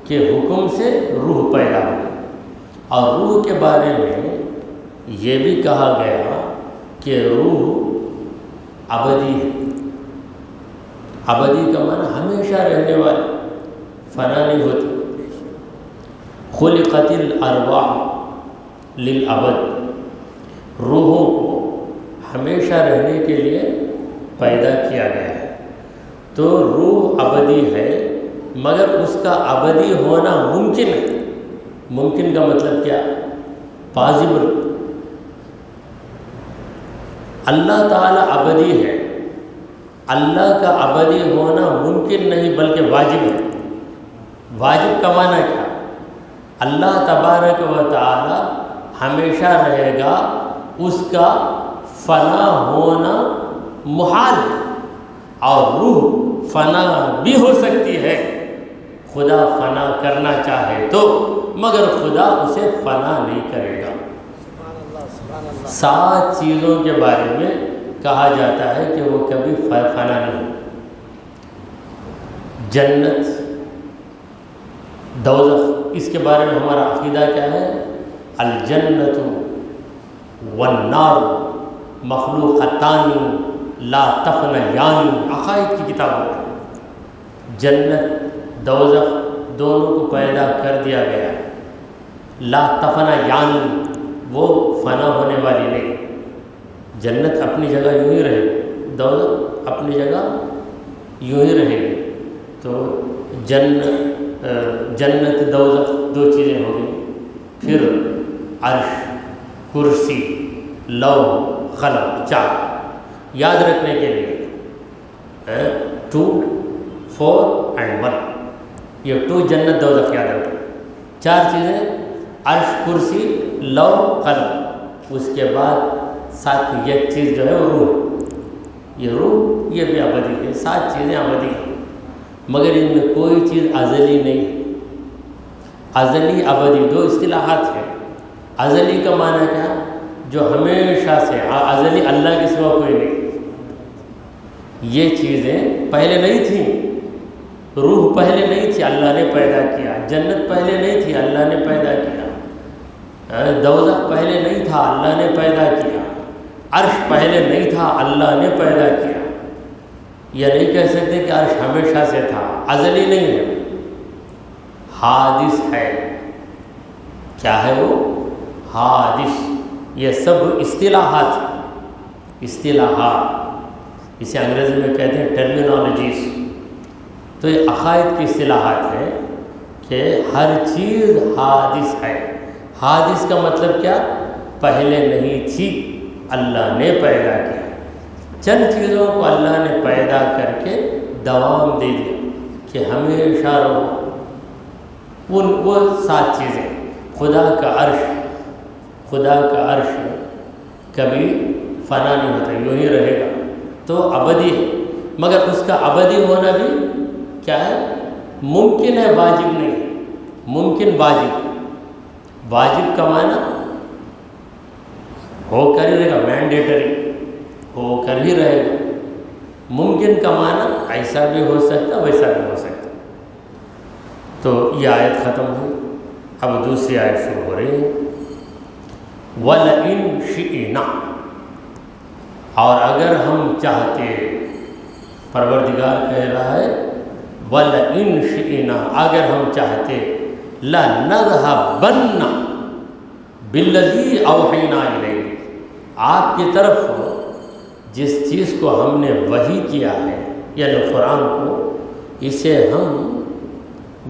کے حکم سے روح پیدا ہوئی. اور روح کے بارے میں یہ بھی کہا گیا کہ روح ابدی ہے. ابدی کا معنی ہمیشہ رہنے والا. فنا نہیں ہوتی. خلقت الارواح للابد، روحوں کو ہمیشہ رہنے کے لیے پیدا کیا گیا ہے. تو روح ابدی ہے، مگر اس کا ابدی ہونا ممکن ہے. ممکن کا مطلب کیا؟ پازیبل. اللہ تعالیٰ ابدی ہے، اللہ کا ابدی ہونا ممکن نہیں بلکہ واجب ہے. واجب کا معنی کیا؟ اللہ تبارک و تعالی ہمیشہ رہے گا، اس کا فنا ہونا محال ہے. اور روح فنا بھی ہو سکتی ہے، خدا فنا کرنا چاہے تو، مگر خدا اسے فنا نہیں کرے گا. 7 چیزوں کے بارے میں کہا جاتا ہے کہ وہ کبھی فنا نہیں. جنت، دوزخ، اس کے بارے میں ہمارا عقیدہ کیا ہے؟ الجنت والنار مخلوقتان لا تفنیان، عقائد کی کتاب ہے. جنت دوزخ دونوں کو پیدا کر دیا گیا ہے. لا تفنیان، وہ فنا ہونے والی نہیں. جنت اپنی جگہ یوں ہی رہے گی، دوزخ اپنی جگہ یوں ہی رہے گی. تو جنت دوزخ 2 چیزیں ہو گئی. پھر عرش، کرسی، لوح، قلم، 4. یاد رکھنے کے لیے 2 4 and 1، یہ 2 جنت دوزخ یاد رکھیں. 4 چیزیں، عرش، کرسی، لوح، قلم. اس کے بعد 7 ایک چیز جو ہے وہ روح. یہ روح یہ بھی ابدی ہے. 7 چیزیں ابدی ہیں، مگر ان میں کوئی چیز ازلی نہیں ہے. ازلی ابدی 2 اصطلاحات ہیں. ازلی کا معنی کیا؟ جو ہمیشہ سے، ازلی اللہ کے سوا کوئی نہیں. یہ چیزیں پہلے نہیں تھیں. روح پہلے نہیں تھی، اللہ نے پیدا کیا. جنت پہلے نہیں تھی، اللہ نے پیدا کیا. دوزخ پہلے نہیں تھا، اللہ نے پیدا کیا. عرش پہلے نہیں تھا، اللہ نے پیدا کیا. یہ نہیں کہہ سکتے کہ عرش ہمیشہ سے تھا. ازلی نہیں ہے، حادث ہے. کیا ہے وہ؟ حادث. یہ سب اصطلاحات ہیں. اصطلاحات، اسے انگریزی میں کہتے ہیں ٹرمینالوجیز. تو یہ عقائد کی اصطلاحات ہیں کہ ہر چیز حادث ہے. حادث کا مطلب کیا؟ پہلے نہیں تھی، اللہ نے پیدا کیا. چند چیزوں کو اللہ نے پیدا کر کے دوام دے دیا کہ ہمیشہ رہو. وہ 7 چیزیں. خدا کا عرش، خدا کا عرش کبھی فنا نہیں ہوتا، یوں ہی رہے گا. تو ابدی ہے، مگر اس کا ابدی ہونا بھی کیا ہے؟ ممکن ہے، واجب نہیں. ممکن، واجب. واجب کا معنی ہو کر ہی رہے گا، مینڈیٹری ہو کر ہی رہے گا. ممکن کا معنی ایسا بھی ہو سکتا، ویسا بھی ہو سکتا. تو یہ آیت ختم ہوئی. اب دوسری آیت شروع ہو رہی ہے. وَلَئِن شِئْنَا، اور اگر ہم چاہتے، پروردگار کہہ رہا ہے وَلَئِن شِئْنَا، اگر ہم چاہتے، لَنَذْهَبَنَّ بِالَّذِي أَوْحَيْنَا إِلَيْكَ، آپ کی طرف جس چیز کو ہم نے وحی کیا ہے، یعنی قرآن کو، اسے ہم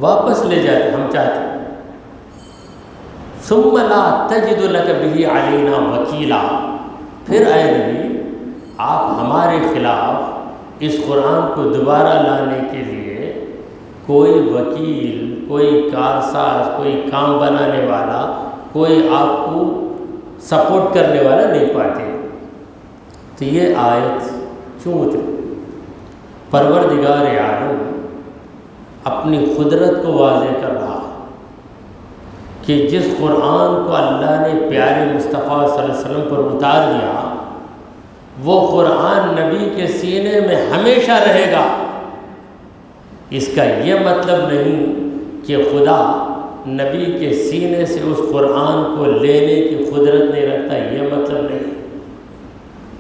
واپس لے جاتے. ہم چاہتے ثُمَّ لَا تَجِدُ لَكَ بِهِ عَلَيْنَا وَكِيلًا، پھر اے نبی آپ ہمارے خلاف اس قرآن کو دوبارہ لانے کے لیے کوئی وکیل، کوئی کارساز، کوئی کام بنانے والا، کوئی آپ کو سپورٹ کرنے والا نہیں پاتے. تو یہ آیت کیوں اتری؟ پروردگار عالم اپنی قدرت کو واضح کر رہا ہے کہ جس قرآن کو اللہ نے پیارے مصطفیٰ صلی اللہ علیہ وسلم پر اتار دیا، وہ قرآن نبی کے سینے میں ہمیشہ رہے گا. اس کا یہ مطلب نہیں کہ خدا نبی کے سینے سے اس قرآن کو لینے کی قدرت نہیں رکھتا، یہ مطلب نہیں.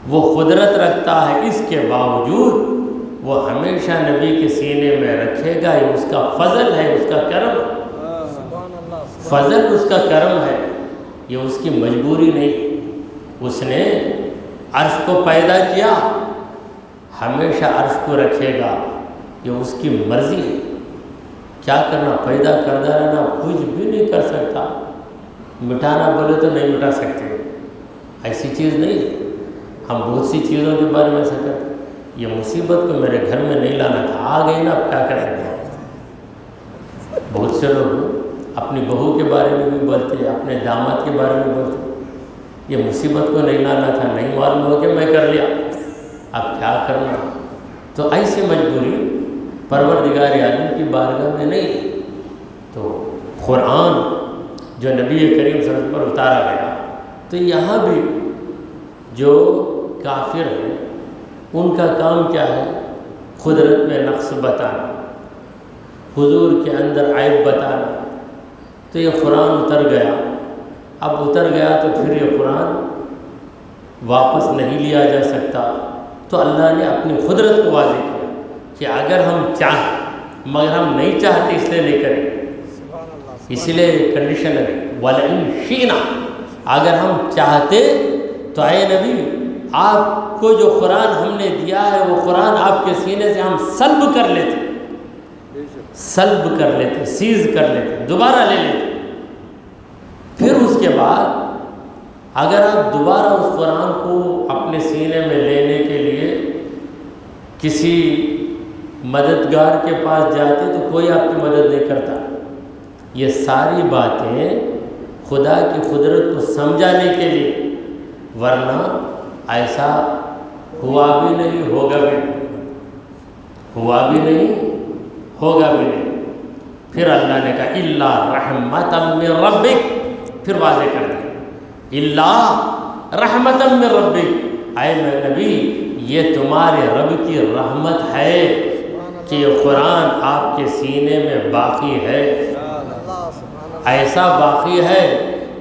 وہ قدرت رکھتا ہے، اس کے باوجود وہ ہمیشہ ہمیشہ نبی کے سینے میں رکھے گا، یہ اس کا فضل ہے، اس کا کرم ہے، فضل اس کا کرم ہے، یہ اس کی مجبوری نہیں۔ اس نے عرش کو پیدا کیا، ہمیشہ عرش کو رکھے گا، یہ اس کی مرضی ہے۔ کیا کرنا؟ پیدا کرتا رہنا، کچھ بھی نہیں کر سکتا۔ مٹانا بولے تو نہیں مٹا سکتے، ایسی چیز نہیں ہے۔ ہم بہت سی چیزوں کے بارے میں ایسا کرتے ہیں، یہ مصیبت کو میرے گھر میں نہیں لانا تھا، آ گئی نا، اب کیا کریں گے۔ بہت سے لوگ اپنی بہو کے بارے میں بھی بولتے ہیں، اپنے داماد کے بارے میں بولتے ہیں، یہ مصیبت کو نہیں لانا تھا، نہیں معلوم ہو کہ میں کر لیا، اب کیا کرنا۔ تو ایسی مجبوری پروردگار عالم کی بارگاہ میں نہیں۔ تو قرآن جو نبی کریم صلی اللہ علیہ وسلم پر اتارا گیا، تو یہاں بھی جو کافر ہیں ان کا کام کیا ہے؟ قدرت میں نقص بتانا، حضور کے اندر عیب بتانا۔ تو یہ قرآن اتر گیا، اب اتر گیا تو پھر یہ قرآن واپس نہیں لیا جا سکتا۔ تو اللہ نے اپنی قدرت کو واضح کیا کہ اگر ہم چاہیں، مگر ہم نہیں چاہتے اس لیے نہیں کریں، اس لیے کنڈیشن لگے وَلَئِن شِئْنَا، اگر ہم چاہتے تو اے نبی آپ کو جو قرآن ہم نے دیا ہے وہ قرآن آپ کے سینے سے ہم سلب کر لیتے، سیز کر لیتے، دوبارہ لے لیتے۔ پھر اس کے بعد اگر آپ دوبارہ اس قرآن کو اپنے سینے میں لینے کے لیے کسی مددگار کے پاس جاتے تو کوئی آپ کی مدد نہیں کرتا۔ یہ ساری باتیں خدا کی قدرت کو سمجھانے کے لیے، ورنہ ایسا ہوا بھی نہیں، ہوگا بھی نہیں، ہوا بھی نہیں، ہوگا بھی نہیں۔ پھر اللہ نے کہا اِلَّا رَحْمَةً مِّن رَبِّكَ، پھر واضح کر دیا اِلَّا رَحْمَةً مِّن رَبِّكَ، اے نبی یہ تمہارے رب کی رحمت ہے کہ یہ قرآن آپ کے سینے میں باقی ہے، ایسا باقی ہے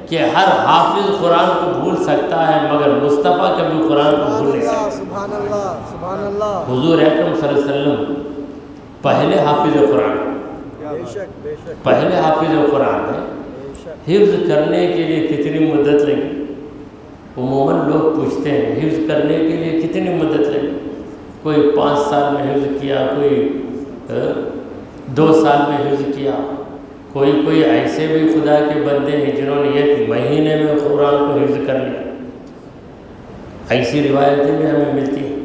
کہ ہر حافظ قرآن کو بھول سکتا ہے مگر مصطفیٰ کبھی قرآن کو بھول نہیں سکتا۔ سبحان اللہ، سبحان اللہ۔ حضور اکرم صلی اللہ علیہ وسلم پہلے حافظ قرآن، پہلے حافظ قرآن ہے۔ حفظ کرنے کے لیے کتنی مدت لگی؟ عموماً لوگ پوچھتے ہیں حفظ کرنے کے لیے کتنی مدت لگی؟ کوئی 5 سال میں حفظ کیا، کوئی 2 سال میں حفظ کیا، کوئی ایسے بھی خدا کے بندے ہیں جنہوں نے 1 مہینے میں قرآن کو حفظ کر لیا۔ ایسی روایتیں بھی ہمیں ملتی ہیں،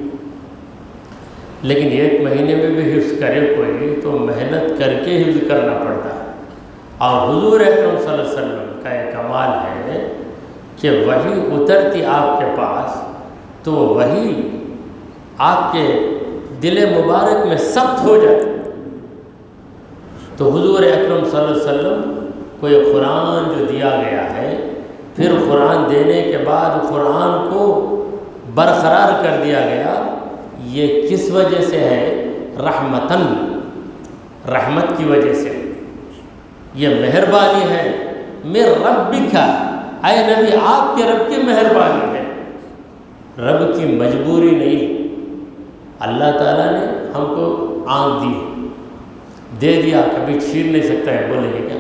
لیکن 1 مہینے میں بھی حفظ کرے کوئی تو محنت کر کے حفظ کرنا پڑتا ہے۔ اور حضور اکرم صلی اللہ علیہ وسلم کا یہ کمال ہے کہ وحی اترتی آپ کے پاس تو وحی آپ کے دل مبارک میں ثبت ہو جاتی۔ تو حضور اکرم صلی اللہ علیہ وسلم کو یہ قرآن جو دیا گیا ہے، پھر قرآن دینے کے بعد قرآن کو برقرار کر دیا گیا، یہ کس وجہ سے ہے؟ رحمتاً، رحمت کی وجہ سے، یہ مہربانی ہے۔ من ربک، اے نبی آپ کے رب کی مہربانی ہے، رب کی مجبوری نہیں۔ اللہ تعالیٰ نے ہم کو آنکھ دی، دے دیا، کبھی چھین نہیں سکتا ہے، بولیں گے کیا؟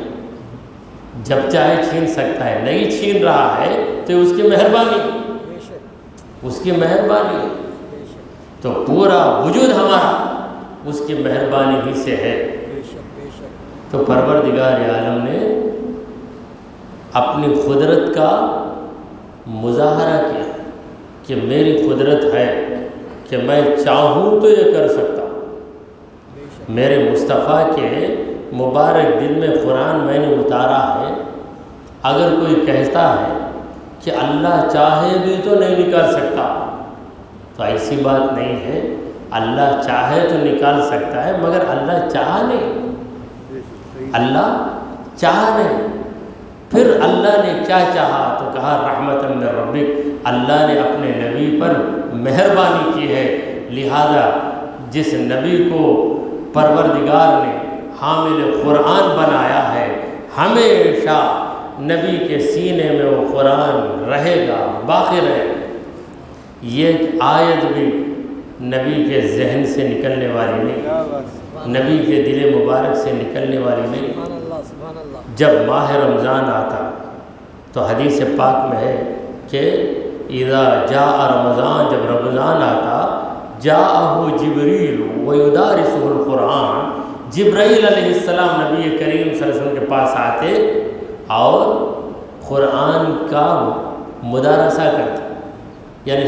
جب چاہے چھین سکتا ہے، نہیں چھین رہا ہے تو اس کی مہربانی، اس کی مہربانی۔ تو پورا وجود ہمارا اس کی مہربانی ہی سے ہے۔ تو پروردگار عالم نے اپنی قدرت کا مظاہرہ کیا کہ میری قدرت ہے کہ میں چاہوں تو یہ کر سکتا ہوں۔ میرے مصطفیٰ کے مبارک دل میں قرآن میں نے اتارا ہے۔ اگر کوئی کہتا ہے کہ اللہ چاہے بھی تو نہیں نکال سکتا، تو ایسی بات نہیں ہے۔ اللہ چاہے تو نکال سکتا ہے مگر اللہ چاہا نہیں، اللہ چاہا نہیں۔ پھر اللہ نے کیا چاہا تو کہا رحمتاً من ربک، اللہ نے اپنے نبی پر مہربانی کی ہے، لہذا جس نبی کو پروردگار نے حامل قرآن بنایا ہے، ہمیشہ نبی کے سینے میں وہ قرآن رہے گا، باقی رہے گا۔ یہ آیت بھی نبی کے ذہن سے نکلنے والی نہیں، نبی کے دل مبارک سے نکلنے والی نہیں۔ سبحان اللہ۔ جب ماہ رمضان آتا تو حدیث پاک میں ہے کہ اذا جاء رمضان، جب رمضان آتا، جاءہ جبریل ویدارسہ القرآن، جبرائیل علیہ السلام نبی کریم صلی اللہ علیہ وسلم کے پاس آتے اور قرآن کا مدارسہ کرتے، یعنی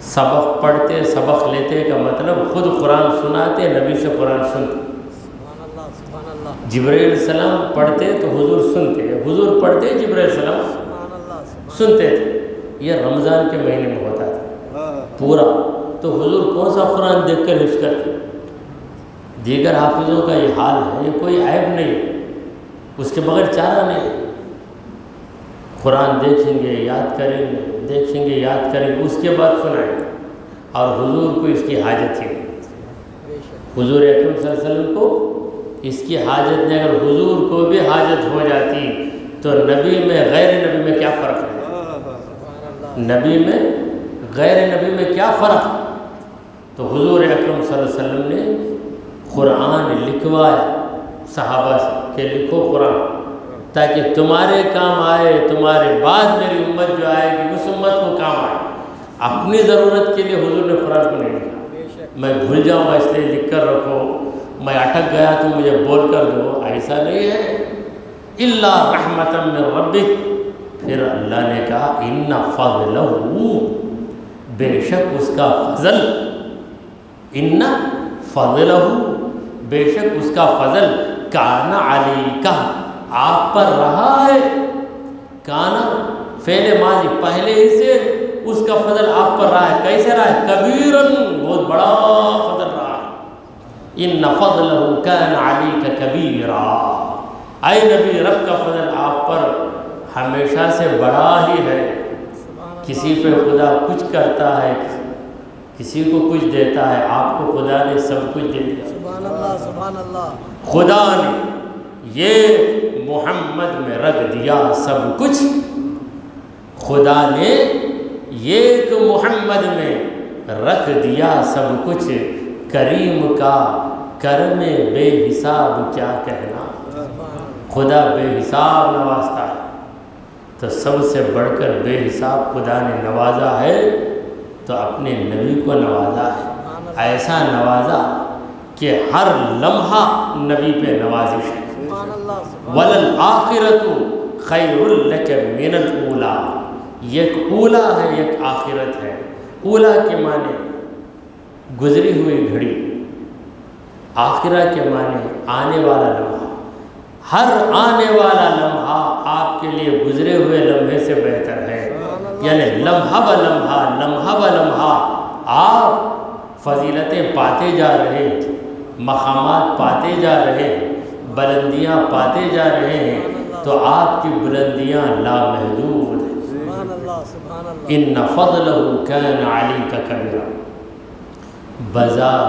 سبق پڑھتے، سبق لیتے کا مطلب خود قرآن سناتے، نبی سے قرآن سنتے۔ سبحان اللہ، سبحان اللہ۔ جبرائیل السلام پڑھتے تو حضور سنتے، حضور پڑھتے جبرائیل السلام سبحان اللہ، سنتے تھے۔ یہ رمضان کے مہینے میں ہوتا تھا پورا، تو حضور کون سا قرآن دیکھ کر حفظ کرتے؟ دیگر حافظوں کا یہ حال ہے، یہ کوئی عیب نہیں، اس کے بغیر چارہ نہیں۔ قرآن دیکھیں گے، یاد کریں گے، دیکھیں گے، یاد کریں گے، اس کے بعد سنائیں گے۔ اور حضور کو اس کی حاجت ہی نہیں، حضور اکرم صلی اللہ علیہ وسلم کو اس کی حاجت نہیں۔ اگر حضور کو بھی حاجت ہو جاتی تو نبی میں غیر نبی میں کیا فرق ہے؟ نبی میں غیر نبی میں کیا فرق؟ تو حضور اکرم صلی اللہ علیہ وسلم نے قرآن لکھوایا صحابہ سے کہ لکھو قرآن تاکہ تمہارے کام آئے، تمہارے بعد میری امت جو آئے گی اس امت کو کام آئے۔ اپنی ضرورت کے لیے حضور نے قرآن کو نہیں لکھا، میں بھول جاؤں گا اس لیے لکھ کر رکھو، میں اٹک گیا تو مجھے بول کر دو، ایسا نہیں ہے۔ الا رحمتا من ربک، پھر اللہ نے کہا ان فضلہ، بے شک اس کا فضل، ان فضلہ، بے شک اس کا فضل، کان علیکہ، آپ پر رہا ہے۔ کانا فعل ماضی پہلے ہی سے اس کا فضل آپ پر رہا ہے۔ کیسے رہا ہے؟ کبیراً، بہت بڑا فضل رہا ہے۔ ان فضلہ کان علیک کبیرا، اے نبی رب کا فضل آپ پر ہمیشہ سے بڑا ہی ہے۔ کسی پہ خدا کچھ کرتا ہے، کسی کو کچھ دیتا ہے، آپ کو خدا نے سب کچھ دے دیا۔ سبحان اللہ، سبحان اللہ۔ خدا نے یہ محمد میں رکھ دیا سب کچھ، خدا نے یہ محمد میں رکھ دیا سب کچھ، کریم کا کرم بے حساب کیا کہنا، خدا بے حساب نوازتا ہے، تو سب سے بڑھ کر بے حساب خدا نے نوازا ہے تو اپنے نبی کو نوازا ہے، ایسا نوازا کہ ہر لمحہ نبی پہ نوازش ہے۔ وَلَلْآخِرَةُ خَيْرٌ لَكَ مِنَ الْأُولَىٰ، یک اولا ہے، یک آخرت ہے۔ اولا کے معنی گزری ہوئی گھڑی، آخرہ کے معنی آنے والا لمحہ۔ ہر آنے والا لمحہ آپ کے لیے گزرے ہوئے لمحے سے بہتر ہے، یعنی لمحہ بہ لمحہ، لمحہ بہ لمحہ آپ فضیلتیں پاتے جا رہے ہیں، مقامات پاتے جا رہے ہیں، بلندیاں پاتے جا رہے ہیں، تو آپ کی بلندیاں لامحدود ہیں۔ ان فضلہ کان علیک کبیرا، بازار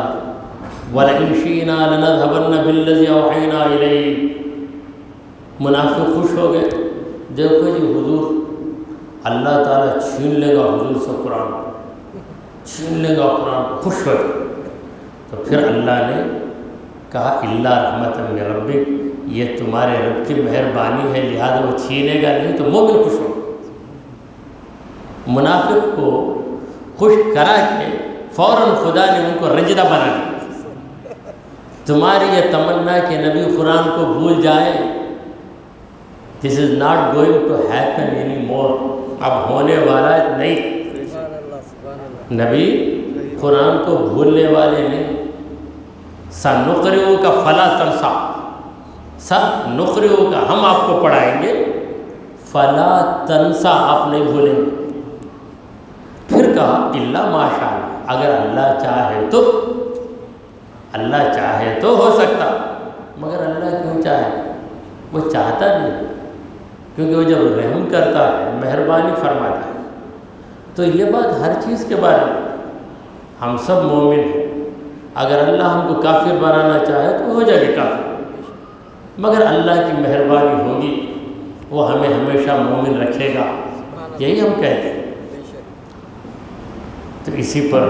وَلَئِن شِئْنَا لَنَذْهَبَنَّ بِالَّذِي أَوْحَيْنَا إِلَيْكَ، منافق خوش ہو گئے، دیکھو جی حضور اللہ تعالیٰ چھین لے گا حضور سے قرآن، چھین لے گا قرآن، خوش ہو گئے۔ تو پھر اللہ نے کہا الا رحمت من ربک، یہ تمہارے رب کی مہربانی ہے لہذا وہ چھینے گا نہیں، تو مومن خوش ہو۔ منافق کو خوش کرا کے فوراً خدا نے ان کو رنجدہ بنا دیا۔ تمہاری یہ تمنا کہ نبی قرآن کو بھول جائے، this is not going to happen anymore, اب ہونے والا نہیں۔ نبی قرآن کو بھولنے والے نہیں۔ سَنُقْرِئُكَ فَلَا تَنْسَىٰ، سَنُقْرِئُكَ، ہم آپ کو پڑھائیں گے، فَلَا تَنْسَىٰ، آپ نہیں بھولیں گے۔ پھر کہا اِلَّا مَا شَاءَ اللَّهُ، اگر اللہ چاہے تو، اللہ چاہے تو ہو سکتا، مگر اللہ کیوں چاہے؟ وہ چاہتا نہیں، کیونکہ وہ جب رحم کرتا ہے، مہربانی فرماتا ہے۔ تو یہ بات ہر چیز کے بارے میں، ہم سب مومن ہیں، اگر اللہ ہم کو کافر بنانا چاہے تو ہو جائے گا کافر، مگر اللہ کی مہربانی ہوگی، وہ ہمیں ہمیشہ مومن رکھے گا، یہی ہم کہتے ہیں۔ تو اسی پر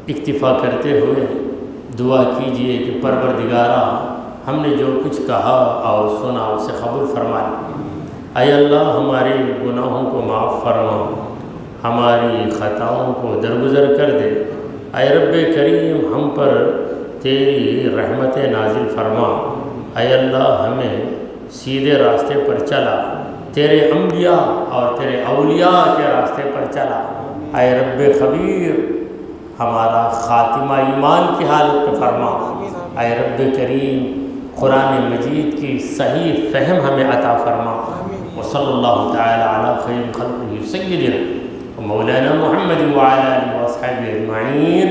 اکتفا کرتے ہوئے دعا کیجئے کہ پروردگارا ہم نے جو کچھ کہا اور سنا اسے قبول فرما لے۔ اے اللہ ہمارے گناہوں کو معاف فرما، ہماری خطاؤں کو درگزر کر دے۔ اے رب کریم ہم پر تیری رحمت نازل فرما۔ اے اللہ ہمیں سیدھے راستے پر چلا، تیرے انبیاء اور تیرے اولیاء کے راستے پر چلا۔ اے رب خبیر ہمارا خاتمہ ایمان کی حالت میں فرما۔ اے رب کریم قرآن مجید کی صحیح فہم ہمیں عطا فرما۔ وصلی اللہ تعالی علی خیر خلقہ سیدنا مولانا محمد وعلی آلہ وصحبہ اجمعین۔